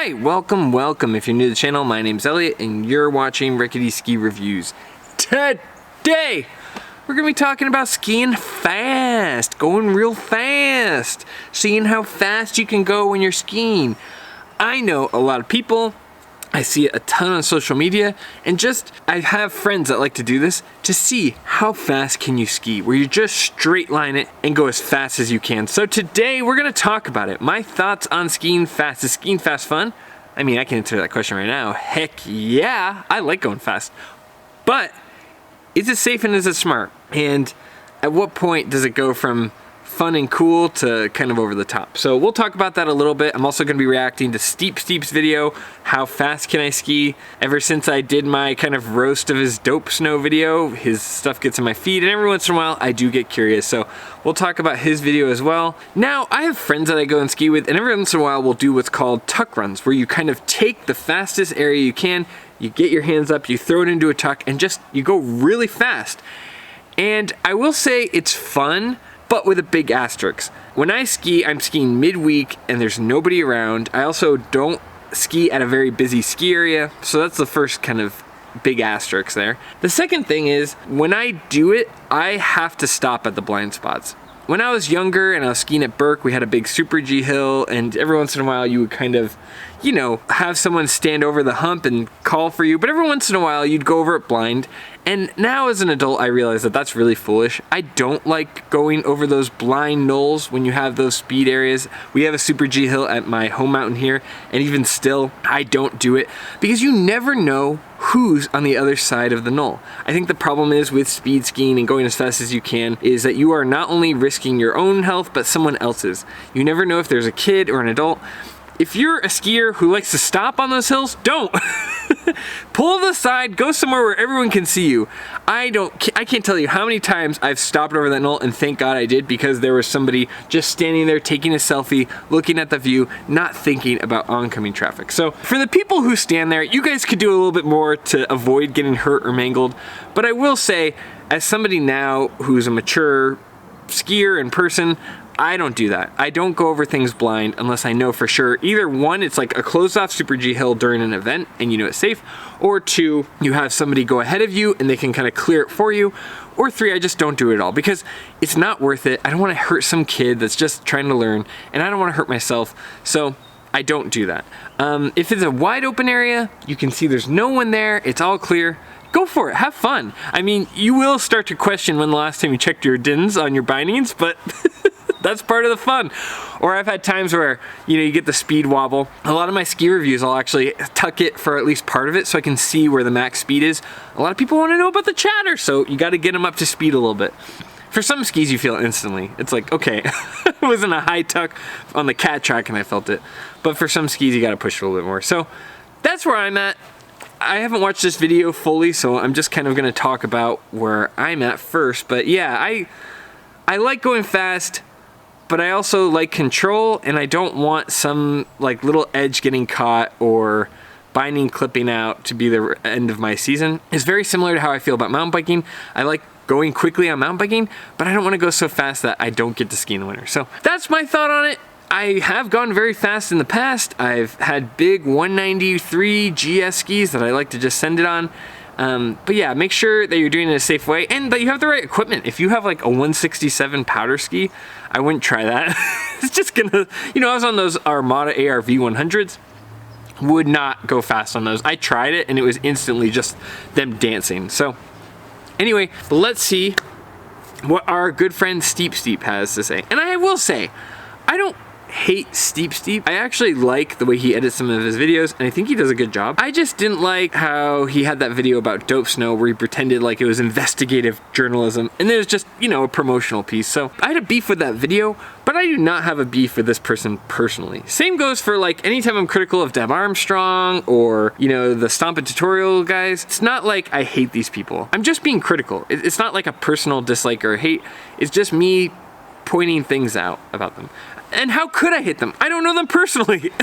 Alright, welcome. If you're new to the channel, my name's Elliott and you're watching Rickety Ski Reviews. Today, we're going to be talking about skiing fast, going real fast, seeing how fast you can go when you're skiing. I know a lot of people, I see it a ton on social media, and I have friends that like to do this to see how fast can you ski, where you just straight line it and go as fast as you can. So today we're gonna talk about it. My thoughts on skiing fast. Is skiing fast fun? I mean, I can answer that question right now. Heck yeah, I like going fast. But is it safe and is it smart? And at what point does it go from fun and cool to kind of over the top? So we'll talk about that a little bit. I'm also going to be reacting to Steep's video, how fast can I ski? Ever since I did my kind of roast of his dope snow video, his stuff gets in my feed, and every once in a while I do get curious, so we'll talk about his video as well. Now, I have friends that I go and ski with, and every once in a while we'll do what's called tuck runs, where you kind of take the fastest area you can, you get your hands up, you throw it into a tuck, and you go really fast. And I will say it's fun, but with a big asterisk. When I ski, I'm skiing midweek and there's nobody around. I also don't ski at a very busy ski area, so that's the first kind of big asterisk there. The second thing is, when I do it, I have to stop at the blind spots. When I was younger and I was skiing at Burke, we had a big Super G hill, and every once in a while you would kind of, you know, have someone stand over the hump and call for you, but every once in a while you'd go over it blind. And now as an adult, I realize that that's really foolish. I don't like going over those blind knolls when you have those speed areas. We have a Super G hill at my home mountain here, and even still, I don't do it because you never know who's on the other side of the knoll. I think the problem is with speed skiing and going as fast as you can is that you are not only risking your own health, but someone else's. You never know if there's a kid or an adult. If you're a skier who likes to stop on those hills, don't. Pull to the side, go somewhere where everyone can see you. I can't tell you how many times I've stopped over that knoll, and thank God I did, because there was somebody just standing there taking a selfie, looking at the view, not thinking about oncoming traffic. So for the people who stand there, you guys could do a little bit more to avoid getting hurt or mangled. But I will say, as somebody now who's a mature skier and person, I don't do that. I don't go over things blind unless I know for sure. Either one, it's like a closed off Super G hill during an event and you know it's safe, or two, you have somebody go ahead of you and they can kind of clear it for you, or three, I just don't do it at all because it's not worth it. I don't want to hurt some kid that's just trying to learn, and I don't want to hurt myself, so I don't do that. If it's a wide open area, you can see there's no one there, it's all clear, go for it, have fun. I mean, you will start to question when the last time you checked your DINs on your bindings, but that's part of the fun. Or I've had times where, you know, you get the speed wobble. A lot of my ski reviews, I'll actually tuck it for at least part of it so I can see where the max speed is. A lot of people want to know about the chatter, so you got to get them up to speed a little bit. For some skis, you feel it instantly. It's like, okay, it was in a high tuck on the cat track and I felt it. But for some skis, you got to push it a little bit more. So that's where I'm at. I haven't watched this video fully, so I'm just kind of going to talk about where I'm at first. But yeah, I like going fast, but I also like control, and I don't want some like little edge getting caught or binding clipping out to be the end of my season. It's very similar to how I feel about mountain biking. I like going quickly on mountain biking, but I don't want to go so fast that I don't get to ski in the winter. So that's my thought on it. I have gone very fast in the past. I've had big 193 GS skis that I like to just send it on. But yeah, make sure that you're doing it in a safe way and that you have the right equipment. If you have like a 167 powder ski, I wouldn't try that. It's just gonna, you know, I was on those Armada ARV 100s. Would not go fast on those. I tried it and it was instantly just them dancing. So anyway, let's see what our good friend Steep has to say. And I will say, I don't hate Steep. I actually like the way he edits some of his videos, and I think he does a good job. I just didn't like how he had that video about dope snow where he pretended like it was investigative journalism, and there's just, you know, a promotional piece. So I had a beef with that video, but I do not have a beef with this person personally. Same goes for like anytime I'm critical of Deb Armstrong or, you know, the Stompin' tutorial guys. It's not like I hate these people. I'm just being critical. It's not like a personal dislike or hate. It's just me pointing things out about them. And how could I hate them? I don't know them personally.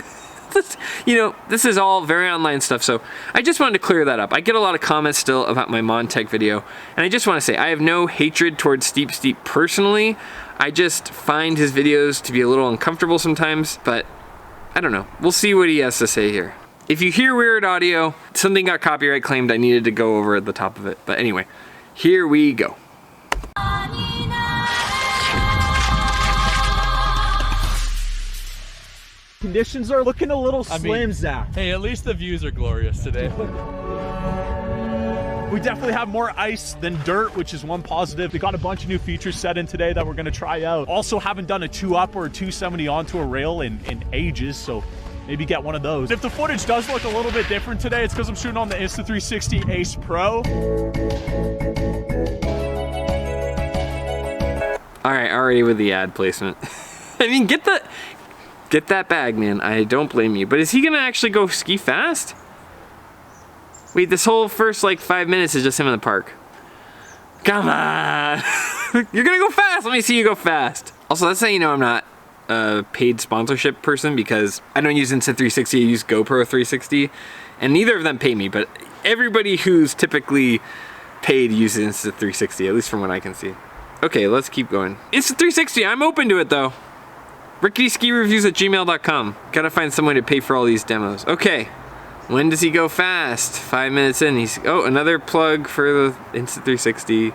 You know, this is all very online stuff, so I just wanted to clear that up. I get a lot of comments still about my Montec video, and I just want to say I have no hatred towards Steep personally. I just find his videos to be a little uncomfortable sometimes, but I don't know. We'll see what he has to say here. If you hear weird audio, something got copyright claimed. I needed to go over the top of it. But anyway, here we go. Conditions are looking a little slim, Zach. Hey, at least the views are glorious today. We definitely have more ice than dirt, which is one positive. They got a bunch of new features set in today that we're gonna try out. Also haven't done a 2-up or a 270 onto a rail in ages, so maybe get one of those. If the footage does look a little bit different today, it's because I'm shooting on the Insta360 Ace Pro. All right, already with the ad placement. I mean, get that bag, man. I don't blame you. But is he gonna actually go ski fast? Wait, this whole first like 5 minutes is just him in the park. Come on. You're gonna go fast. Let me see you go fast. Also, that's how you know I'm not a paid sponsorship person, because I don't use Insta360, I use GoPro 360, and neither of them pay me, but everybody who's typically paid uses Insta360, at least from what I can see. Okay, let's keep going. Insta360, I'm open to it though. RicketySkiReviews@gmail.com. Gotta find some way to pay for all these demos. Okay, when does he go fast? 5 minutes in, oh, another plug for the Insta360.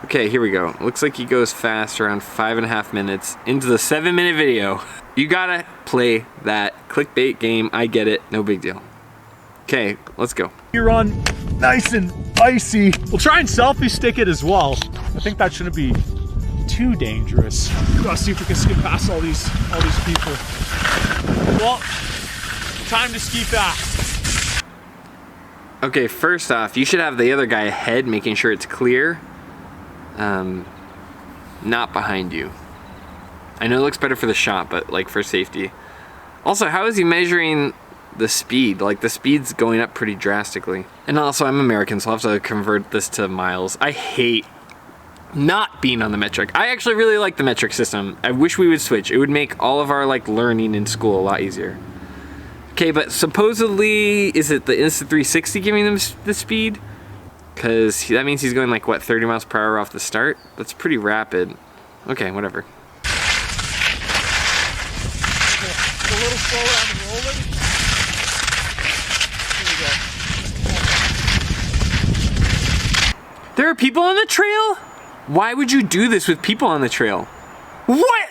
Okay, here we go. Looks like he goes fast around 5.5 minutes into the 7-minute video. You gotta play that clickbait game. I get it, no big deal. Okay, let's go. You're on nice and icy. We'll try and selfie stick it as well. I think that shouldn't be too dangerous. Gotta see if we can skip past all these people. Well, time to ski fast. Okay, first off, you should have the other guy ahead, making sure it's clear. Not behind you. I know it looks better for the shot, but like for safety. Also, how is he measuring the speed? Like the speed's going up pretty drastically. And also, I'm American, so I'll have to convert this to miles. I hate not being on the metric. I actually really like the metric system. I wish we would switch. It would make all of our like learning in school a lot easier. Okay, but supposedly, is it the Insta360 giving them the speed? Because that means he's going like, what, 30 miles per hour off the start? That's pretty rapid. Okay, whatever. A little slower on the rolling. Here we go. There are people on the trail? Why would you do this with people on the trail? What?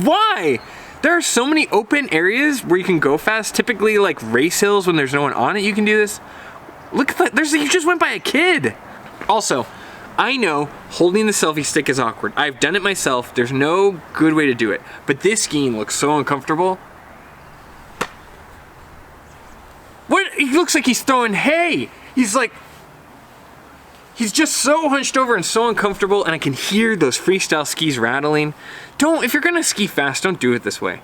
Why? There are so many open areas where you can go fast. Typically like race hills when there's no one on it, you can do this. Look at that, you just went by a kid. Also, I know holding the selfie stick is awkward. I've done it myself. There's no good way to do it. But this skiing looks so uncomfortable. What? He looks like he's throwing hay. He's just so hunched over and so uncomfortable, and I can hear those freestyle skis rattling. If you're gonna ski fast, don't do it this way.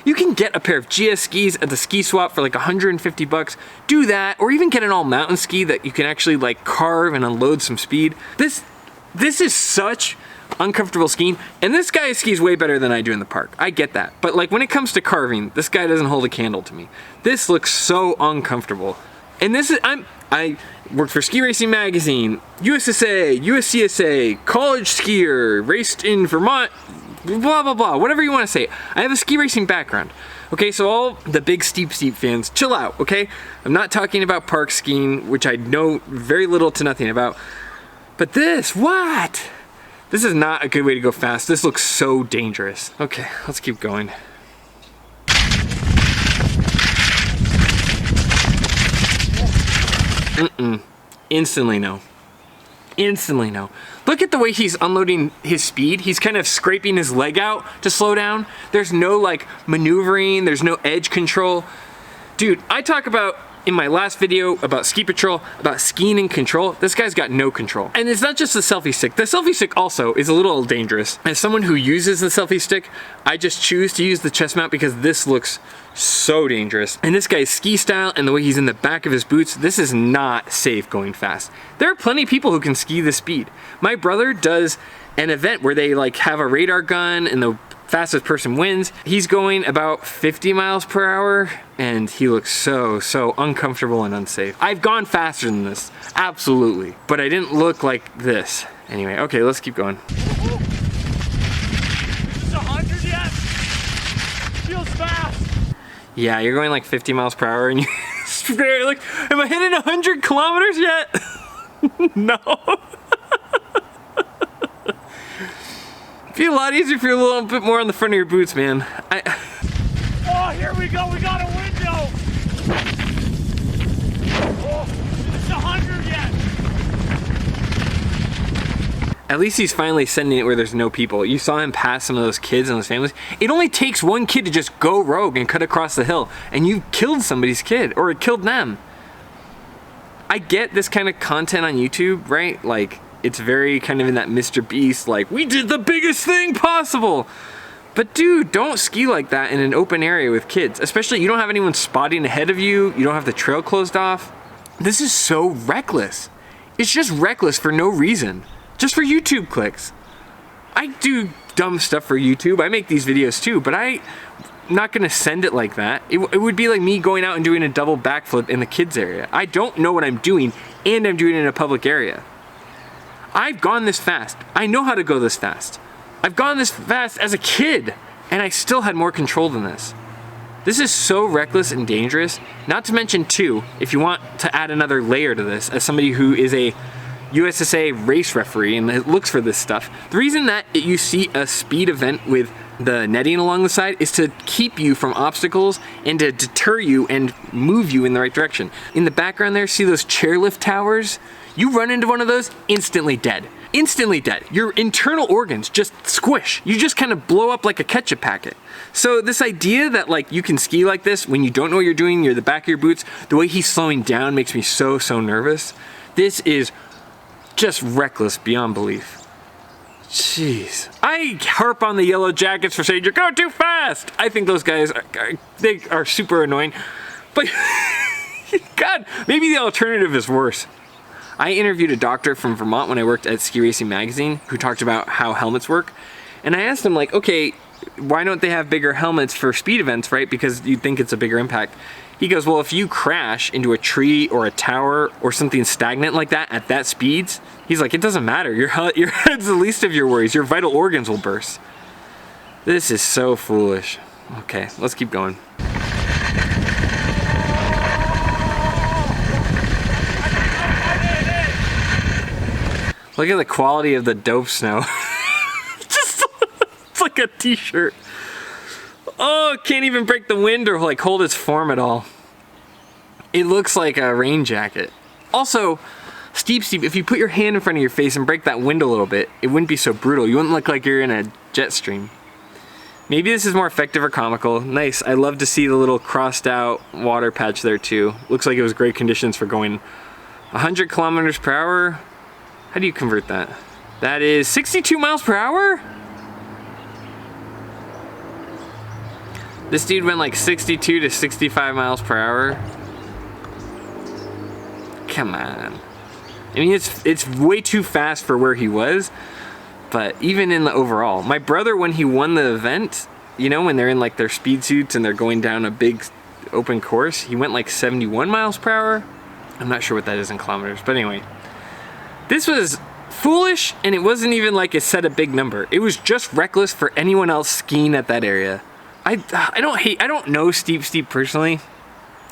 You can get a pair of GS skis at the ski swap for like 150 bucks. Do that, or even get an all mountain ski that you can actually like carve and unload some speed. This is such uncomfortable skiing, and this guy skis way better than I do in the park. I get that, but like when it comes to carving, this guy doesn't hold a candle to me. This looks so uncomfortable. And I worked for Ski Racing Magazine, USSA, USCSA, college skier, raced in Vermont, blah, blah, blah, whatever you want to say. I have a ski racing background. Okay, so all the big steep fans, chill out, okay? I'm not talking about park skiing, which I know very little to nothing about. But this, what? This is not a good way to go fast. This looks so dangerous. Okay, let's keep going. Instantly no. Instantly no. Look at the way he's unloading his speed. He's kind of scraping his leg out to slow down. There's no like maneuvering, there's no edge control. Dude, I talk about in my last video about ski patrol, about skiing in control. This guy's got no control. And it's not just the selfie stick. The selfie stick also is a little dangerous. As someone who uses the selfie stick, I just choose to use the chest mount because this looks so dangerous. And this guy's ski style and the way he's in the back of his boots, this is not safe going fast. There are plenty of people who can ski the speed. My brother does an event where they like have a radar gun and the fastest person wins. He's going about 50 miles per hour and he looks so uncomfortable and unsafe. I've gone faster than this, absolutely, but I didn't look like this. Anyway, okay, let's keep going. Is this 100 yet? Feels fast. Yeah, you're going like 50 miles per hour and you're like, am I hitting 100 kilometers yet? No. It'd be a lot easier if you're a little bit more on the front of your boots, man. Oh, here we go. We got a window. Oh, it's 100 yet. At least he's finally sending it where there's no people. You saw him pass some of those kids and those families. It only takes one kid to just go rogue and cut across the hill, and you've killed somebody's kid, or it killed them. I get this kind of content on YouTube, right? Like, it's very kind of in that Mr. Beast, like, we did the biggest thing possible. But dude, don't ski like that in an open area with kids. Especially, you don't have anyone spotting ahead of you. You don't have the trail closed off. This is so reckless. It's just reckless for no reason. Just for YouTube clicks. I do dumb stuff for YouTube. I make these videos too, but I'm not gonna send it like that. It would be like me going out and doing a double backflip in the kids area. I don't know what I'm doing, and I'm doing it in a public area. I've gone this fast. I know how to go this fast. I've gone this fast as a kid, and I still had more control than this. This is so reckless and dangerous. Not to mention too, if you want to add another layer to this, as somebody who is a USSA race referee and looks for this stuff, the reason that you see a speed event with the netting along the side is to keep you from obstacles and to deter you and move you in the right direction. In the background there, see those chairlift towers? You run into one of those, instantly dead. Instantly dead. Your internal organs just squish. You just kind of blow up like a ketchup packet. So this idea that like you can ski like this when you don't know what you're doing, you're the back of your boots, the way he's slowing down makes me so nervous. This is just reckless beyond belief. Jeez. I harp on the yellow jackets for saying you're going too fast. I think those guys are super annoying. But God, maybe the alternative is worse. I interviewed a doctor from Vermont when I worked at Ski Racing Magazine who talked about how helmets work. And I asked him like, okay, why don't they have bigger helmets for speed events, right? Because you'd think it's a bigger impact. He goes, well, if you crash into a tree or a tower or something stagnant like that at that speeds, he's like, it doesn't matter. Your head's the least of your worries. Your vital organs will burst. This is so foolish. Okay, let's keep going. Look at the quality of the dope snow. Just, it's like a t-shirt. Oh, can't even break the wind or like hold its form at all. It looks like a rain jacket. Also, steep, if you put your hand in front of your face and break that wind a little bit, it wouldn't be so brutal. You wouldn't look like you're in a jet stream. Maybe this is more effective or comical. Nice, I love to see the little crossed out water patch there too. Looks like it was great conditions for going 100 kilometers per hour. How do you convert that? That is 62 miles per hour? This dude went like 62 to 65 miles per hour. Come on. I mean, it's way too fast for where he was, but even in the overall. My brother, when he won the event, you know, when they're in like their speed suits and they're going down a big open course, he went like 71 miles per hour. I'm not sure what that is in kilometers, but anyway. This was foolish, and it wasn't even like it set a big number. It was just reckless for anyone else skiing at that area. I don't know Steep personally,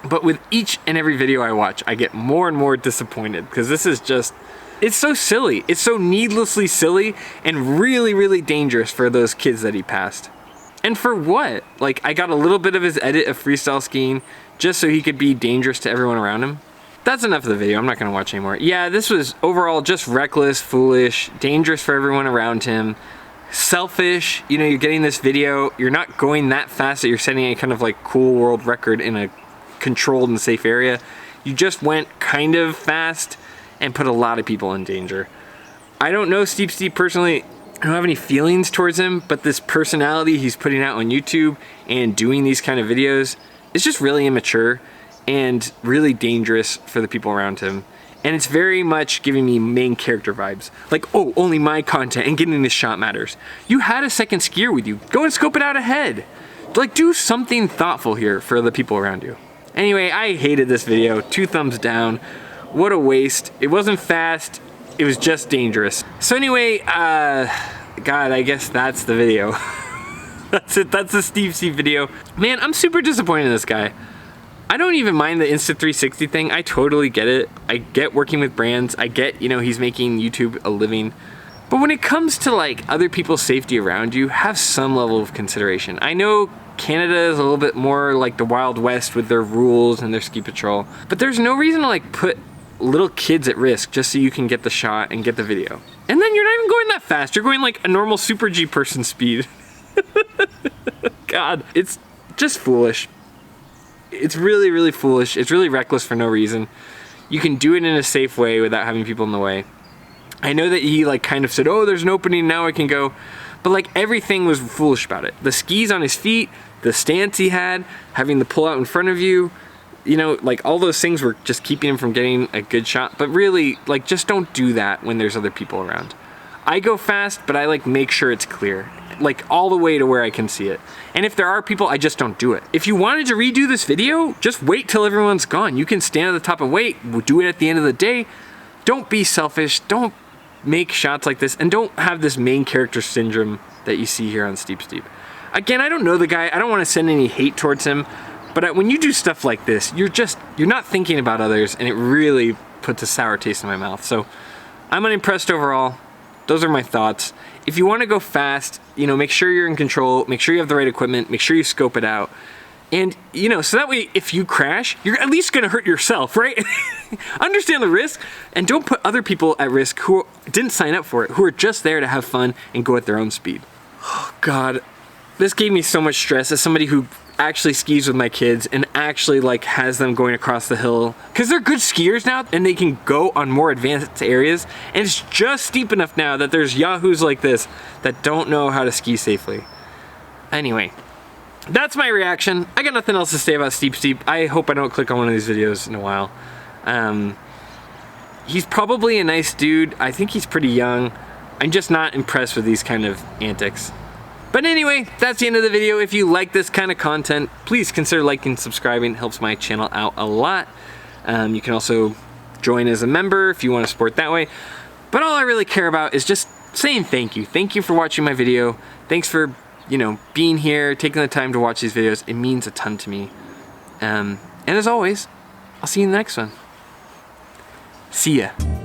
but with each and every video I watch, I get more and more disappointed because this is just, it's so silly. It's so needlessly silly and really dangerous for those kids that he passed. And for what? Like, I got a little bit of his edit of freestyle skiing just so he could be dangerous to everyone around him. That's enough of the video. I'm not gonna watch anymore. Yeah, this was overall just reckless, foolish, dangerous for everyone around him. Selfish, you know, you're getting this video, you're not going that fast that you're setting a kind of like cool world record in a controlled and safe area. You just went kind of fast and put a lot of people in danger. I don't know Steep personally. I don't have any feelings towards him, but this personality he's putting out on YouTube and doing these kind of videos is just really immature and really dangerous for the people around him. And it's very much giving me main character vibes. Like, oh, only my content and getting this shot matters. You had a second skier with you. Go and scope it out ahead. Like, do something thoughtful here for the people around you. Anyway, I hated this video. 2 thumbs down. What a waste. It wasn't fast. It was just dangerous. So anyway, God, I guess that's the video. That's it. That's the Steve Steep video. Man, I'm super disappointed in this guy. I don't even mind the Insta360 thing. I totally get it. I get working with brands. I get, you know, he's making YouTube a living. But when it comes to like other people's safety around you, have some level of consideration. I know Canada is a little bit more like the Wild West with their rules and their ski patrol, but there's no reason to like put little kids at risk just so you can get the shot and get the video. And then you're not even going that fast. You're going like a normal Super G person speed. God, it's just foolish. It's really, really foolish. It's really reckless for no reason. You can do it in a safe way without having people in the way. I know that he like kind of said, oh, there's an opening, now I can go. But like everything was foolish about it. The skis on his feet, the stance he had, having the pull out in front of you, you know, like all those things were just keeping him from getting a good shot. But really, like, just don't do that when there's other people around. I go fast, but I like make sure it's clear, like all the way to where I can see it. And if there are people, I just don't do it. If you wanted to redo this video, just wait till everyone's gone. You can stand at the top and wait. We'll do it at the end of the day. Don't be selfish. Don't make shots like this, and don't have this main character syndrome that you see here on Steep Steep. Again, I don't know the guy. I don't want to send any hate towards him, but when you do stuff like this, you're not thinking about others, and it really puts a sour taste in my mouth. So I'm unimpressed overall. Those are my thoughts. If you want to go fast, you know, make sure you're in control, make sure you have the right equipment, make sure you scope it out. And, you know, so that way if you crash, you're at least going to hurt yourself, right? Understand the risk, and don't put other people at risk who didn't sign up for it, who are just there to have fun and go at their own speed. Oh, God. This gave me so much stress as somebody who actually skis with my kids and actually like has them going across the hill, because they're good skiers now and they can go on more advanced areas, and it's just steep enough now that there's yahoos like this that don't know how to ski safely. Anyway, that's my reaction. I got nothing else to say about Steep Steep. I hope I don't click on one of these videos in a while. He's probably a nice dude. I think he's pretty young. I'm just not impressed with these kind of antics. But anyway, that's the end of the video. If you like this kind of content, please consider liking and subscribing. It helps my channel out a lot. You can also join as a member if you want to support that way. But all I really care about is just saying thank you. Thank you for watching my video. Thanks for, you know, being here, taking the time to watch these videos. It means a ton to me. And as always, I'll see you in the next one. See ya.